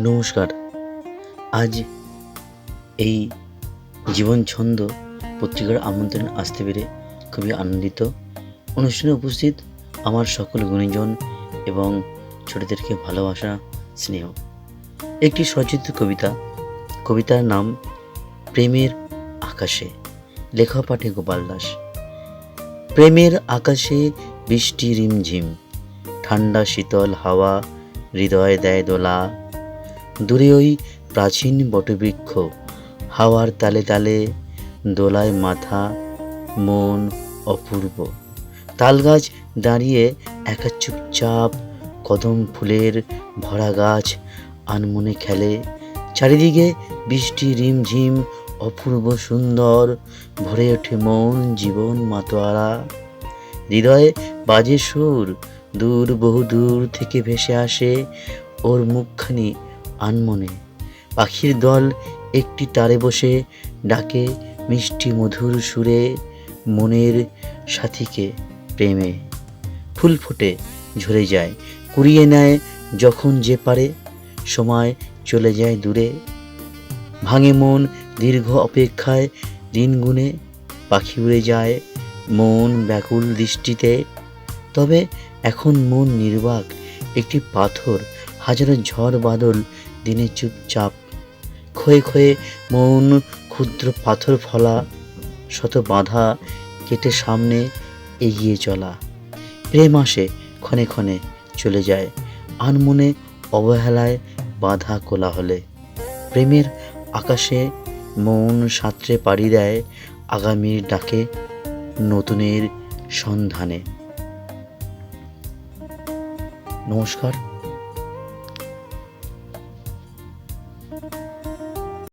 নমস্কার। আজ এই জীবন ছন্দ পত্রিকার আমন্ত্রণে আসতে পেরে খুবই আনন্দিত। অনুষ্ঠানে উপস্থিত আমার সকল গুণীজন এবং ছোটদেরকে ভালোবাসা, স্নেহ। একটি সচিত্র কবিতার নাম প্রেমের আকাশে, লেখা পাঠে গোপাল দাস। প্রেমের আকাশে বৃষ্টি রিমঝিম, ঠান্ডা শীতল হাওয়া হৃদয় দেয় দোলা। দূরে ওই প্রাচীন বটবৃক্ষ, হাওয়ার তালে তালে দোলায় মাথা, মন অপূর্ব। তালগাছ দাঁড়িয়ে একা চুপচাপ, কদম ফুলের ভরা গাছ আনমনে খেলে। চারিদিকে বৃষ্টি রিমঝিম, অপূর্ব সুন্দর, ভরে ওঠে মন জীবন মাতোয়ারা। হৃদয়ে বাজে সুর, দূর বহু দূর থেকে ভেসে আসে ওর মুখখানি আনমনে। পাখির দল একটি তারে বসে ডাকে মিষ্টি মধুর সুরে মনের সাথীকে প্রেমে। ফুল ফোটে ঝরে যায়, কুড়িয়ে নেয় যখন যে পারে, সময় চলে যায় দূরে। ভাঙে মন দীর্ঘ অপেক্ষায় দিন গুনে, পাখি উড়ে যায় মন ব্যাকুল দৃষ্টিতে। তবে এখন মন নির্বাক, একটি পাথর, হাজারো ঝড় বাদল দিনে চুপচাপ। ক্ষয়ে ক্ষয়ে মন ক্ষুদ্র পাথর ফলা, শত বাধা কেটে সামনে এগিয়ে চলা। প্রেম আসে ক্ষণে ক্ষণে চলে যায়, আনমনে অবহেলায় বাধা কোলাহলে। প্রেমের আকাশে মন সাঁতরে পাড়ি দেয় আগামীর ডাকে, নতুনের সন্ধানে। নমস্কার।